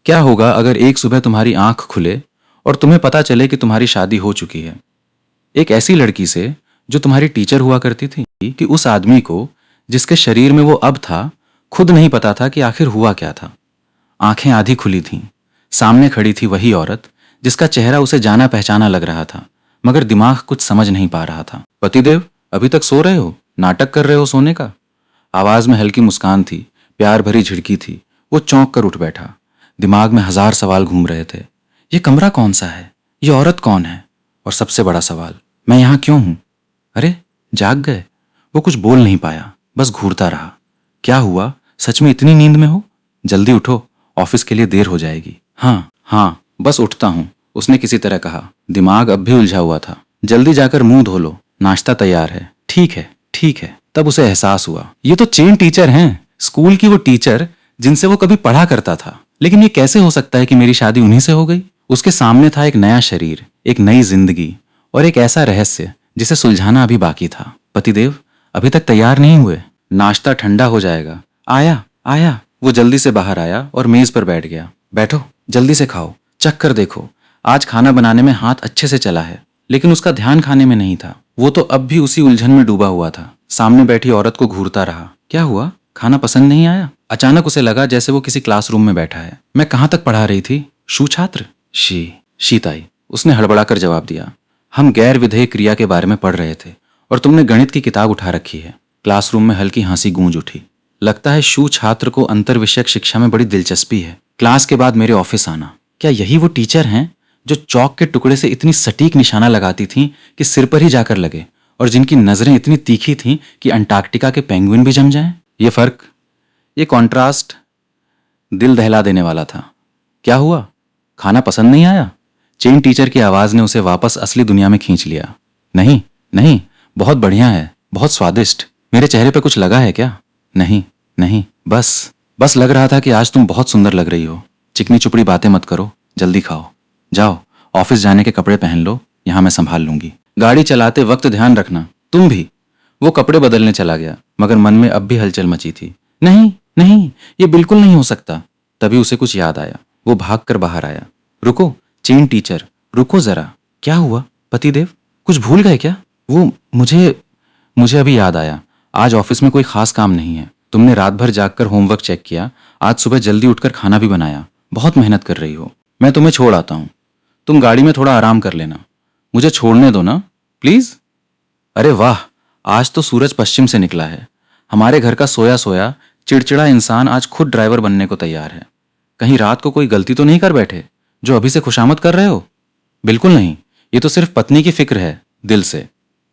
क्या होगा अगर एक सुबह तुम्हारी आंख खुले और तुम्हें पता चले कि तुम्हारी शादी हो चुकी है, एक ऐसी लड़की से जो तुम्हारी टीचर हुआ करती थी, कि उस आदमी को जिसके शरीर में वो अब था, खुद नहीं पता था कि आखिर हुआ क्या था। आंखें आधी खुली थीं। सामने खड़ी थी वही औरत जिसका चेहरा उसे जाना पहचाना लग रहा था, मगर दिमाग कुछ समझ नहीं पा रहा था। पतिदेव, अभी तक सो रहे हो? नाटक कर रहे हो सोने का? आवाज में हल्की मुस्कान थी, प्यार भरी झिड़की थी। वो चौंक कर उठ बैठा। दिमाग में हजार सवाल घूम रहे थे। ये कमरा कौन सा है? ये औरत कौन है? और सबसे बड़ा सवाल, मैं यहां क्यों हूं? अरे, जाग गए? वो कुछ बोल नहीं पाया, बस घूरता रहा। क्या हुआ? सच में इतनी नींद में हो? जल्दी उठो, ऑफिस के लिए देर हो जाएगी। हाँ हाँ, बस उठता हूं, उसने किसी तरह कहा। दिमाग अब भी उलझा हुआ था। जल्दी जाकर मुंह धो लो, नाश्ता तैयार है। ठीक है ठीक है। तब उसे एहसास हुआ, ये तो चेन टीचर हैं, स्कूल की वो टीचर जिनसे वो कभी पढ़ा करता था। लेकिन ये कैसे हो सकता है कि मेरी शादी उन्हीं से हो गई? उसके सामने था एक नया शरीर, एक नई जिंदगी और एक ऐसा रहस्य जिसे सुलझाना अभी बाकी था। पतिदेव, अभी तक तैयार नहीं हुए? नाश्ता ठंडा हो जाएगा। आया आया। वो जल्दी से बाहर आया और मेज पर बैठ गया। बैठो, जल्दी से खाओ, चख कर देखो। आज खाना बनाने में हाथ अच्छे से चला है। लेकिन उसका ध्यान खाने में नहीं था। वो तो अब भी उसी उलझन में डूबा हुआ था। सामने बैठी औरत को घूरता रहा। क्या हुआ? खाना पसंद नहीं आया? अचानक उसे लगा जैसे वो किसी क्लासरूम में बैठा है। मैं कहां तक पढ़ा रही थी? शू छात्र? शीताई, उसने हड़बड़ाकर जवाब दिया। हम गैर विधेय क्रिया के बारे में पढ़ रहे थे और तुमने गणित की किताब उठा रखी है। क्लासरूम में हल्की हंसी गूंज उठी। लगता है शू छात्र को अंतर विषयक शिक्षा में बड़ी दिलचस्पी है। क्लास के बाद मेरे ऑफिस आना। क्या यही वो टीचर हैं जो चौक के टुकड़े से इतनी सटीक निशाना लगाती थीं कि सिर पर ही जाकर लगे, और जिनकी नजरें इतनी तीखी थीं कि अंटार्कटिका के पेंगुइन भी जम जाएं? ये फर्क, ये कॉन्ट्रास्ट दिल दहला देने वाला था। क्या हुआ? खाना पसंद नहीं आया? चेन टीचर की आवाज ने उसे वापस असली दुनिया में खींच लिया। नहीं नहीं, बहुत बढ़िया है, बहुत स्वादिष्ट। मेरे चेहरे पे कुछ लगा है क्या? नहीं नहीं, बस लग रहा था कि आज तुम बहुत सुंदर लग रही हो। चिकनी चुपड़ी बातें मत करो, जल्दी खाओ। जाओ, ऑफिस जाने के कपड़े पहन लो, यहां मैं संभाल लूंगी। गाड़ी चलाते वक्त ध्यान रखना, तुम भी। वो कपड़े बदलने चला गया, मगर मन में अब भी हलचल मची थी। नहीं नहीं, ये बिल्कुल नहीं हो सकता। तभी उसे कुछ याद आया। वो भागकर बाहर आया। रुको चेन टीचर, रुको जरा। क्या हुआ पतिदेव? कुछ भूल गए क्या? वो मुझे अभी याद आया। आज ऑफिस में कोई खास काम नहीं है। तुमने रात भर जागकर होमवर्क चेक किया, आज सुबह जल्दी उठकर खाना भी बनाया। बहुत मेहनत कर रही हो। मैं तुम्हें छोड़ आता हूं। तुम गाड़ी में थोड़ा आराम कर लेना। मुझे छोड़ने दो ना, प्लीज। अरे वाह, आज तो सूरज पश्चिम से निकला है। हमारे घर का सोया सोया चिड़चिड़ा इंसान आज खुद ड्राइवर बनने को तैयार है। कहीं रात को कोई गलती तो नहीं कर बैठे जो अभी से खुशामद कर रहे हो? बिल्कुल नहीं, ये तो सिर्फ पत्नी की फिक्र है, दिल से।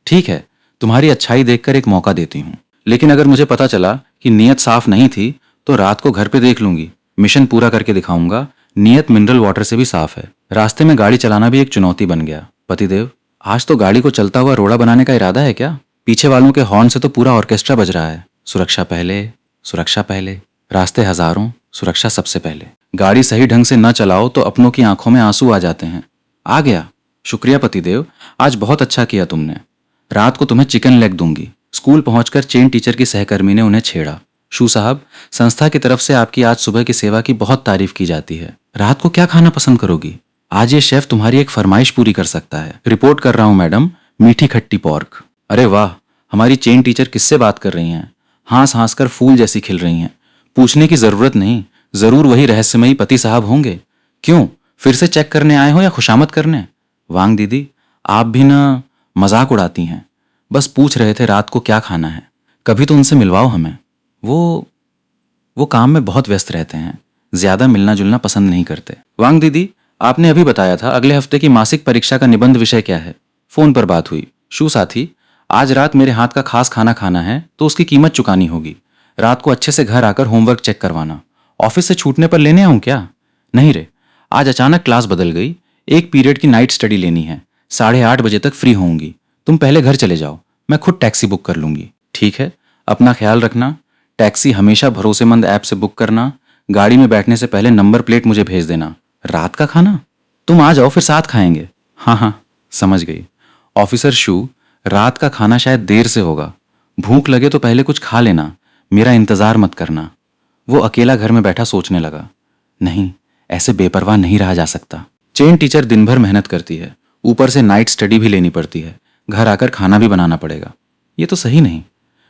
ठीक है, तुम्हारी अच्छाई देखकर एक मौका देती हूँ। लेकिन अगर मुझे पता चला कि नीयत साफ नहीं थी तो रात को घर पे देख लूंगी। मिशन पूरा करके दिखाऊंगा। नीयत मिनरल वाटर से भी साफ है। रास्ते में गाड़ी चलाना भी एक चुनौती बन गया। पतिदेव, आज तो गाड़ी को चलता हुआ रोड़ा बनाने का इरादा है क्या? पीछे वालों के हॉर्न से तो पूरा ऑर्केस्ट्रा बज रहा है। सुरक्षा पहले, सुरक्षा पहले। रास्ते हजारों, सुरक्षा सबसे पहले। गाड़ी सही ढंग से न चलाओ तो अपनों की आंखों में आंसू आ जाते हैं। आ गया। शुक्रिया पतिदेव, आज बहुत अच्छा किया तुमने। रात को तुम्हें चिकन लेग दूंगी। स्कूल पहुंचकर चेन टीचर की सहकर्मी ने उन्हें छेड़ा। शू साहब, संस्था की तरफ से आपकी आज सुबह की सेवा की बहुत तारीफ की जाती है। रात को क्या खाना पसंद करोगी? आज ये शेफ तुम्हारी एक फरमाइश पूरी कर सकता है। रिपोर्ट कर रहा हूं मैडम, मीठी खट्टी पॉर्क। अरे वाह, हमारी चेन टीचर किससे बात कर रही हैं? हंस हंस कर फूल जैसी खिल रही हैं। पूछने की जरूरत नहीं, जरूर वही रहस्यमयी पति साहब होंगे। क्यों, फिर से चेक करने आए हो या खुशामद करने? वांग दीदी, आप भी ना मजाक उड़ाती हैं। बस पूछ रहे थे रात को क्या खाना है। कभी तो उनसे मिलवाओ हमें। वो काम में बहुत व्यस्त रहते हैं, ज्यादा मिलना जुलना पसंद नहीं करते। वांग दीदी, आपने अभी बताया था अगले हफ्ते की मासिक परीक्षा का निबंध विषय क्या है? फोन पर बात हुई। शू साथी, आज रात मेरे हाथ का खास खाना खाना है तो उसकी कीमत चुकानी होगी। रात को अच्छे से घर आकर होमवर्क चेक करवाना। ऑफिस से छूटने पर लेने आऊं क्या? नहीं रे, आज अचानक क्लास बदल गई। एक पीरियड की नाइट स्टडी लेनी है। 8:30 बजे तक फ्री होंगी। तुम पहले घर चले जाओ, मैं खुद टैक्सी बुक कर लूंगी। ठीक है, अपना ख्याल रखना। टैक्सी हमेशा भरोसेमंद ऐप से बुक करना। गाड़ी में बैठने से पहले नंबर प्लेट मुझे भेज देना। रात का खाना तुम आ जाओ, फिर साथ खाएंगे। हाँ हाँ, समझ गई। ऑफिसर शू, रात का खाना शायद देर से होगा। भूख लगे तो पहले कुछ खा लेना, मेरा इंतजार मत करना। वो अकेला घर में बैठा सोचने लगा। नहीं, ऐसे बेपरवाह नहीं रहा जा सकता। चेन टीचर दिन भर मेहनत करती है, ऊपर से नाइट स्टडी भी लेनी पड़ती है, घर आकर खाना भी बनाना पड़ेगा। ये तो सही नहीं।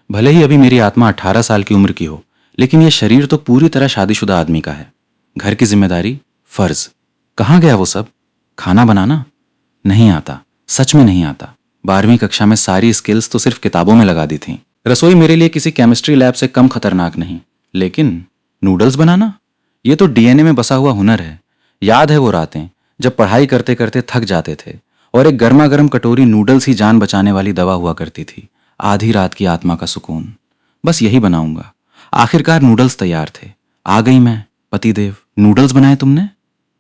भले ही अभी मेरी आत्मा 18 साल की उम्र की हो, लेकिन ये शरीर तो पूरी तरह शादीशुदा आदमी का है। घर की जिम्मेदारी, फर्ज, कहाँ गया वो सब? खाना बनाना नहीं आता, सच में नहीं आता। 12वीं कक्षा में सारी स्किल्स तो सिर्फ किताबों में लगा दी थी। रसोई मेरे लिए किसी केमिस्ट्री लैब से कम खतरनाक नहीं, लेकिन नूडल्स बनाना, ये तो डीएनए में बसा हुआ हुनर है। याद है वो रातें जब पढ़ाई करते करते थक जाते थे और एक गर्मा गर्म कटोरी नूडल्स ही जान बचाने वाली दवा हुआ करती थी। आधी रात की आत्मा का सुकून, बस यही बनाऊंगा। आखिरकार नूडल्स तैयार थे। आ गई मैं। पतिदेव, नूडल्स बनाए तुमने?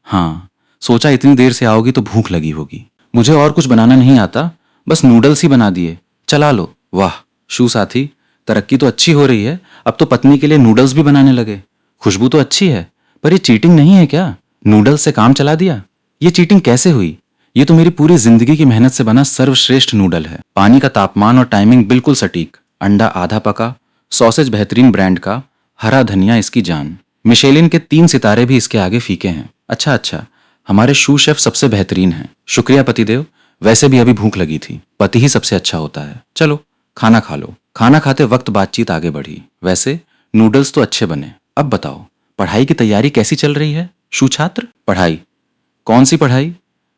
हाँ, सोचा इतनी देर से आओगी तो भूख लगी होगी। मुझे और कुछ बनाना नहीं आता, बस नूडल्स ही बना दिए, चला लो। वाह शू साथी, तरक्की तो अच्छी हो रही है। अब तो पत्नी के लिए नूडल्स भी बनाने लगे। खुशबू तो अच्छी है, पर ये चीटिंग नहीं है क्या? नूडल्स से काम चला दिया? ये चीटिंग कैसे हुई? ये तो मेरी पूरी जिंदगी की मेहनत से बना सर्वश्रेष्ठ नूडल है। पानी का तापमान और टाइमिंग बिल्कुल सटीक, अंडा आधा पका, सॉसेज बेहतरीन ब्रांड का, हरा धनिया इसकी जान। मिशेलिन के 3 सितारे भी इसके आगे फीके हैं। अच्छा, हमारे शू शेफ सबसे बेहतरीन हैं। शुक्रिया पतिदेव, वैसे भी अभी भूख लगी थी। पति ही सबसे अच्छा होता है। चलो खाना खा लो। खाना खाते वक्त बातचीत आगे बढ़ी। वैसे नूडल्स तो अच्छे बने। अब बताओ, पढ़ाई की तैयारी कैसी चल रही है? शू छात्र? पढ़ाई? कौन सी पढ़ाई?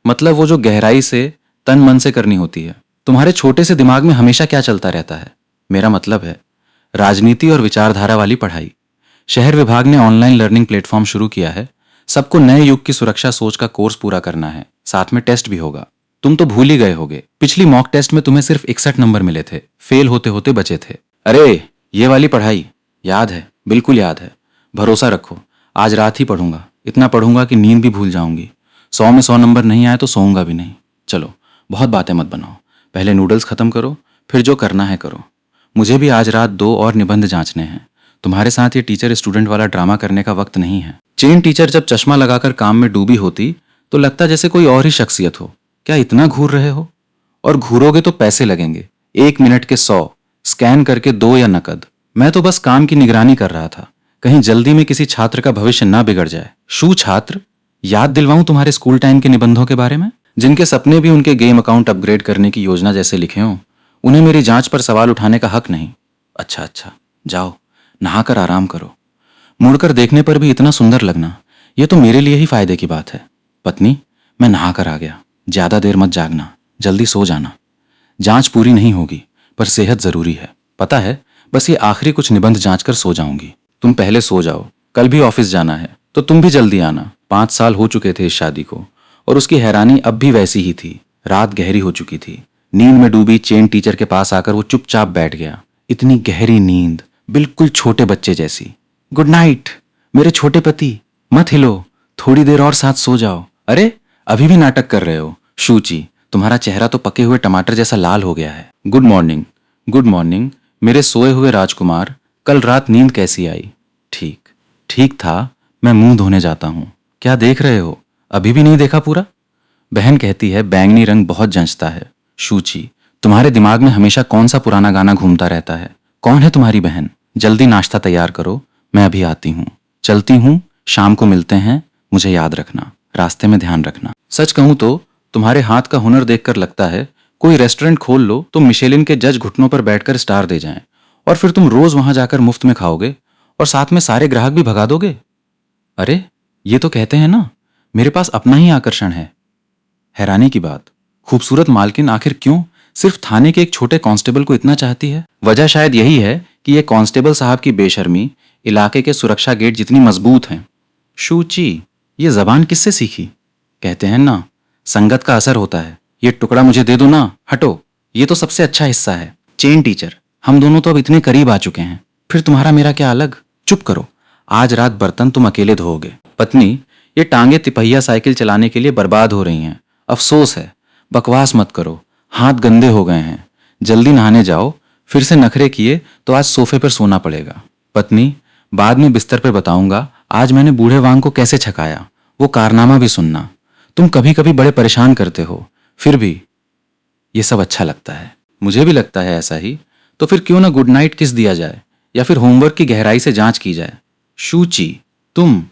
मतलब वो जो गहराई से तन मन से करनी होती है। तुम्हारे छोटे से दिमाग में हमेशा क्या चलता रहता है? मेरा मतलब है राजनीति और विचारधारा वाली पढ़ाई। शहर विभाग ने ऑनलाइन लर्निंग प्लेटफॉर्म शुरू किया है। सबको नए युग की सुरक्षा सोच का कोर्स पूरा करना है, साथ में टेस्ट भी होगा। तुम तो भूल ही गए होगे, पिछली मॉक टेस्ट में तुम्हें सिर्फ 61 नंबर मिले थे, फेल होते होते बचे थे। अरे ये वाली पढ़ाई याद है? बिल्कुल याद है। भरोसा रखो, आज रात ही पढ़ूंगा। इतना पढ़ूंगा कि नींद भी भूल जाऊंगी। 100 में 100 नंबर नहीं आए तो सोऊंगा भी नहीं। चलो बहुत बातें मत बनाओ, पहले नूडल्स खत्म करो, फिर जो करना है करो। मुझे भी आज रात 2 और निबंध जांचने हैं। तुम्हारे साथ ये टीचर स्टूडेंट वाला ड्रामा करने का वक्त नहीं है। चेन टीचर जब चश्मा लगाकर काम में डूबी होती तो लगता जैसे कोई और ही शख्सियत हो। क्या इतना घूर रहे हो? और घूरोगे तो पैसे लगेंगे, 1 मिनट के 100, स्कैन करके 2 या नकद। मैं तो बस काम की निगरानी कर रहा था, कहीं जल्दी में किसी छात्र का भविष्य ना बिगड़ जाए। शू छात्र? याद दिलवाऊं तुम्हारे स्कूल टाइम के निबंधों के बारे में, जिनके सपने भी उनके गेम अकाउंट अपग्रेड करने की योजना जैसे लिखे हों। उन्हें मेरी जांच पर सवाल उठाने का हक नहीं। अच्छा, जाओ नहाकर आराम करो। मुड़कर देखने पर भी इतना सुंदर लगना, यह तो मेरे लिए ही फायदे की बात है। पत्नी, मैं नहाकर आ गया। ज्यादा देर मत जागना, जल्दी सो जाना। जांच पूरी नहीं होगी, पर सेहत जरूरी है। पता है, बस ये आखिरी कुछ निबंध जांच कर सो जाऊंगी। तुम पहले सो जाओ, कल भी ऑफिस जाना है, तो तुम भी जल्दी आना। 5 साल हो चुके थे इस शादी को, और उसकी हैरानी अब भी वैसी ही थी। रात गहरी हो चुकी थी। नींद में डूबी चेन टीचर के पास आकर वो चुपचाप बैठ गया। इतनी गहरी नींद, बिल्कुल छोटे बच्चे जैसी। गुड नाइट मेरे छोटे पति, मत हिलो, थोड़ी देर और साथ सो जाओ। अरे अभी भी नाटक कर रहे हो? शूची, तुम्हारा चेहरा तो पके हुए टमाटर जैसा लाल हो गया है। Good morning. गुड मॉर्निंग मेरे सोए हुए राजकुमार, कल रात नींद कैसी आई? ठीक था, मैं मुंह धोने जाता हूं। क्या देख रहे हो? अभी भी नहीं देखा पूरा? बहन कहती है बैंगनी रंग बहुत जंचता है। शूची, तुम्हारे दिमाग में हमेशा कौन सा पुराना गाना घूमता रहता है? कौन है तुम्हारी बहन? जल्दी नाश्ता तैयार करो, मैं अभी आती हूँ। चलती हूँ, शाम को मिलते हैं। मुझे याद रखना, रास्ते में ध्यान रखना। सच कहूं तो तुम्हारे हाथ का हुनर देखकर लगता है कोई रेस्टोरेंट खोल लो तो मिशेलिन के जज घुटनों पर बैठकर स्टार दे जाएं, और फिर तुम रोज वहां जाकर मुफ्त में खाओगे और साथ में सारे ग्राहक भी भगा दोगे। अरे ये तो कहते हैं ना, मेरे पास अपना ही आकर्षण है। हैरानी की बात, खूबसूरत मालकिन आखिर क्यों सिर्फ थाने के एक छोटे कांस्टेबल को इतना चाहती है? वजह शायद यही है कि ये कांस्टेबल साहब की बेशर्मी इलाके के सुरक्षा गेट जितनी मजबूत हैं। शूची, ये जबान किससे सीखी? कहते हैं ना, संगत का असर होता है। ये टुकड़ा मुझे दे दो ना। हटो, ये तो सबसे अच्छा हिस्सा है। चेन टीचर, हम दोनों तो अब इतने करीब आ चुके हैं, फिर तुम्हारा मेरा क्या अलग? चुप करो, आज रात बर्तन तुम अकेले धोओगे। पत्नी, ये टांगे तिपहिया साइकिल चलाने के लिए बर्बाद हो रही हैं। अफसोस है। बकवास मत करो, हाथ गंदे हो गए हैं। जल्दी नहाने जाओ, फिर से नखरे किए तो आज सोफे पर सोना पड़ेगा। पत्नी, बाद में बिस्तर पर बताऊंगा आज मैंने बूढ़े वांग को कैसे छकाया। वो कारनामा भी सुनना। तुम कभी कभी बड़े परेशान करते हो, फिर भी ये सब अच्छा लगता है। मुझे भी लगता है ऐसा ही। तो फिर क्यों ना गुड नाइट किस दिया जाए, या फिर होमवर्क की गहराई से जांच की जाए। शूची, तुम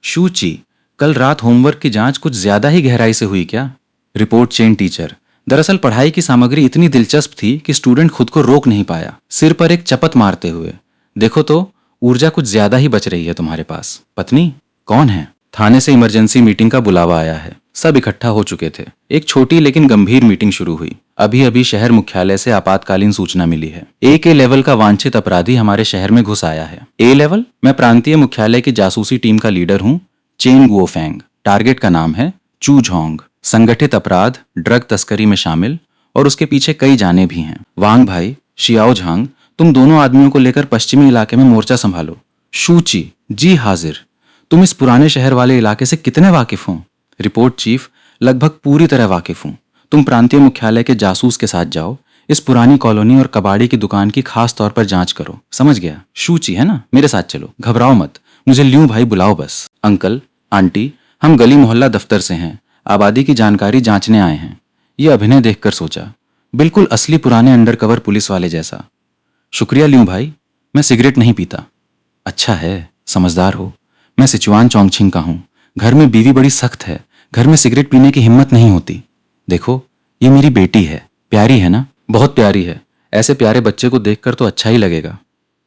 शूची, कल रात होमवर्क की जांच कुछ ज्यादा ही गहराई से हुई क्या? Report chain teacher. दरअसल पढ़ाई की सामग्री इतनी दिलचस्प थी कि स्टूडेंट खुद को रोक नहीं पाया, सिर पर एक चपत मारते हुए। देखो तो, ऊर्जा कुछ ज्यादा ही बच रही है तुम्हारे पास। पत्नी? कौन है? थाने से इमरजेंसी मीटिंग का बुलावा आया है। सब इकट्ठा हो चुके थे। एक छोटी लेकिन गंभीर मीटिंग शुरू हुई। अभी अभी शहर मुख्यालय से आपातकालीन सूचना मिली है। ए लेवल का वांछित अपराधी हमारे शहर में घुस आया है। ए लेवल? मैं प्रांतीय मुख्यालय की जासूसी टीम का लीडर हूँ, चेन गुओफेंग। टारगेट का नाम है चू झोंग। संगठित अपराध, ड्रग तस्करी में शामिल, और उसके पीछे कई जाने भी हैं। वांग भाई, शियाओ झांग, तुम दोनों आदमियों को लेकर पश्चिमी इलाके में मोर्चा संभालो। शूची, जी हाजिर। तुम इस पुराने शहर वाले इलाके से कितने वाकिफ हो? रिपोर्ट चीफ, लगभग पूरी तरह वाकिफ हूं। तुम प्रांतीय मुख्यालय के जासूस के साथ जाओ, इस पुरानी कॉलोनी और कबाड़ी की दुकान की खास तौर पर जांच करो। समझ गया? शूची है ना? मेरे साथ चलो, घबराओ मत। मुझे ल्यू भाई बुलाओ बस। अंकल, आंटी, हम गली मोहल्ला दफ्तर से हैं, आबादी की जानकारी जांचने आए हैं। ये अभिनय देखकर सोचा, बिल्कुल असली पुराने अंडरकवर पुलिस वाले जैसा। शुक्रिया ल्यू भाई, मैं सिगरेट नहीं पीता। अच्छा है, समझदार हो। मैं सिचुआन चोंगछिंग का हूं। घर में बीवी बड़ी सख्त है, घर में सिगरेट पीने की हिम्मत नहीं होती। देखो, ये मेरी बेटी है, प्यारी है ना? बहुत प्यारी है। ऐसे प्यारे बच्चे को देखकर तो अच्छा ही लगेगा।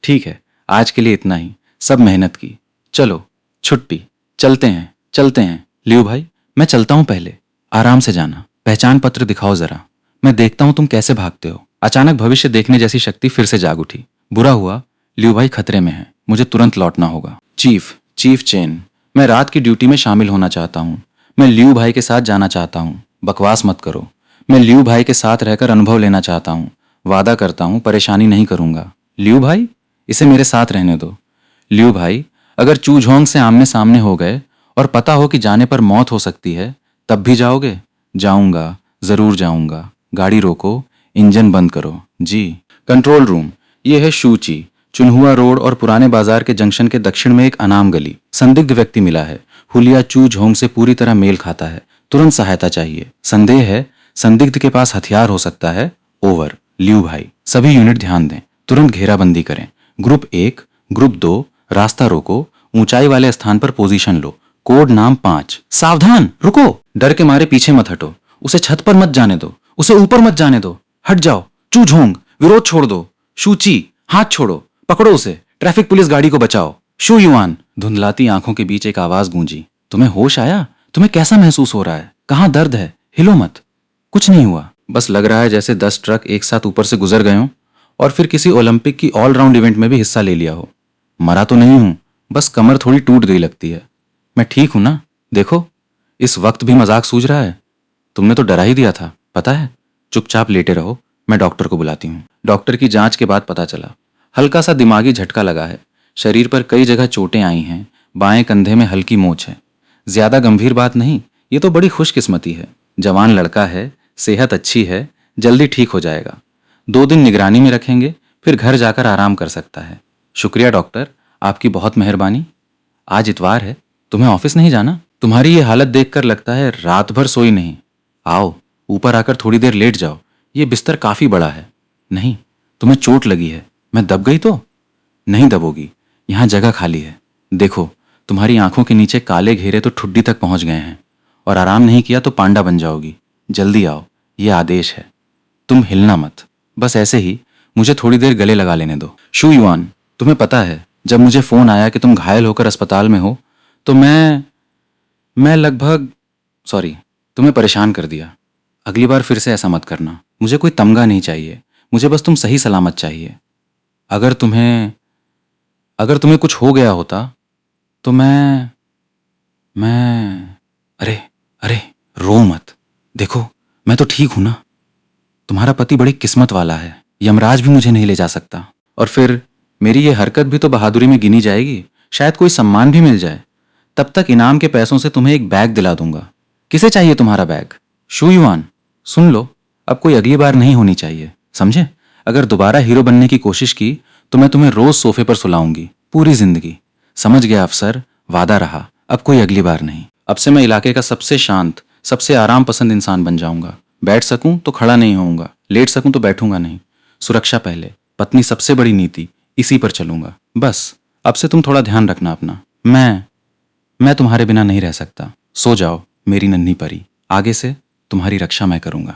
ठीक है, आज के लिए इतना ही। सब मेहनत की। चलो, छुट्टी। चलते हैं, चलते हैं। लियो भाई, मैं चलता हूं, पहले आराम से जाना। पहचान पत्र दिखाओ जरा, मैं देखता हूं तुम कैसे भागते हो। अचानक भविष्य देखने जैसी शक्ति फिर से जाग उठी। बुरा हुआ, लियो भाई खतरे में है, मुझे तुरंत लौटना होगा। चीफ चेन, मैं रात की ड्यूटी में शामिल होना चाहता हूं। मैं लियू भाई के साथ जाना चाहता हूं। बकवास मत करो। मैं लियू भाई के साथ रहकर अनुभव लेना चाहता हूं। वादा करता हूं परेशानी नहीं करूंगा। लियू भाई, इसे मेरे साथ रहने दो। लियू भाई, अगर चूझोंग से आमने सामने हो गए और पता हो कि जाने पर मौत हो सकती है, तब भी जाओगे? जाऊंगा, जरूर जाऊंगा। गाड़ी रोको, इंजन बंद करो। जी। कंट्रोल रूम, ये है शूची, चुनहुआ रोड और पुराने बाजार के जंक्शन के दक्षिण में एक अनाम गली। संदिग्ध व्यक्ति मिला है, हुलिया चू झोंग से पूरी तरह मेल खाता है। तुरंत सहायता चाहिए। संदेह है संदिग्ध के पास हथियार हो सकता है। ओवर। लियू भाई, सभी यूनिट ध्यान दें, तुरंत घेराबंदी करें। ग्रुप 1, ग्रुप 2, रास्ता रोको, ऊंचाई वाले स्थान पर पोजीशन लो। कोड नाम 5। सावधान, रुको। डर के मारे पीछे मत हटो। उसे छत पर मत जाने दो, उसे ऊपर मत जाने दो। हट जाओ। चू झोंग, विरोध छोड़ दो। शूची, हाथ छोड़ो, पकड़ो उसे। ट्रैफिक पुलिस गाड़ी को बचाओ। शू युआन। धुंधलाती आंखों के बीच एक आवाज गूंजी। तुम्हें होश आया? तुम्हें कैसा महसूस हो रहा है? कहाँ दर्द है? हिलो मत। कुछ नहीं हुआ, बस लग रहा है जैसे 10 ट्रक एक साथ ऊपर से गुजर गए हों और फिर किसी ओलंपिक की ऑलराउंड इवेंट में भी हिस्सा ले लिया हो। मरा तो नहीं हूं, बस कमर थोड़ी टूट गई लगती है। मैं ठीक हूं ना? देखो, इस वक्त भी मजाक सूझ रहा है। तुमने तो डरा ही दिया था, पता है। चुपचाप लेटे रहो, मैं डॉक्टर को बुलाती हूँ। डॉक्टर की जांच के बाद पता चला हल्का सा दिमागी झटका लगा है। शरीर पर कई जगह चोटें आई हैं। बाएं कंधे में हल्की मोच है। ज्यादा गंभीर बात नहीं, ये तो बड़ी खुशकिस्मती है। जवान लड़का है, सेहत अच्छी है, जल्दी ठीक हो जाएगा। 2 दिन निगरानी में रखेंगे, फिर घर जाकर आराम कर सकता है। शुक्रिया डॉक्टर, आपकी बहुत मेहरबानी। आज इतवार है, तुम्हें ऑफिस नहीं जाना? तुम्हारी ये हालत देखकर लगता है रात भर सोई नहीं। आओ, ऊपर आकर थोड़ी देर लेट जाओ, ये बिस्तर काफी बड़ा है। नहीं, तुम्हें चोट लगी है। मैं दब गई तो? नहीं दबोगी, यहां जगह खाली है। देखो, तुम्हारी आंखों के नीचे काले घेरे तो ठुड्डी तक पहुंच गए हैं, और आराम नहीं किया तो पांडा बन जाओगी। जल्दी आओ, ये आदेश है। तुम हिलना मत, बस ऐसे ही मुझे थोड़ी देर गले लगा लेने दो। शू युआन, तुम्हें पता है, जब मुझे फोन आया कि तुम घायल होकर अस्पताल में हो, तो मैं लगभग सॉरी, तुम्हें परेशान कर दिया। अगली बार फिर से ऐसा मत करना। मुझे कोई तमगा नहीं चाहिए, मुझे बस तुम सही सलामत चाहिए। अगर तुम्हें कुछ हो गया होता तो मैं अरे अरे, रो मत। देखो, मैं तो ठीक हूं ना। तुम्हारा पति बड़ी किस्मत वाला है, यमराज भी मुझे नहीं ले जा सकता। और फिर मेरी ये हरकत भी तो बहादुरी में गिनी जाएगी, शायद कोई सम्मान भी मिल जाए। तब तक इनाम के पैसों से तुम्हें एक बैग दिला दूंगा। किसे चाहिए तुम्हारा बैग? शू युआन, सुन लो, अब कोई अगली बार नहीं होनी चाहिए, समझे? अगर दोबारा हीरो बनने की कोशिश की तो मैं तुम्हें रोज सोफे पर सुलाऊंगी, पूरी जिंदगी। समझ गया अफसर, वादा रहा, अब कोई अगली बार नहीं। अब से मैं इलाके का सबसे शांत, सबसे आराम पसंद इंसान बन जाऊंगा। बैठ सकूं तो खड़ा नहीं होऊंगा, लेट सकूं तो बैठूंगा नहीं। सुरक्षा पहले, पत्नी सबसे बड़ी नीति, इसी पर चलूंगा। बस अब से तुम थोड़ा ध्यान रखना अपना। मैं तुम्हारे बिना नहीं रह सकता। सो जाओ मेरी नन्ही परी, आगे से तुम्हारी रक्षा मैं करूंगा।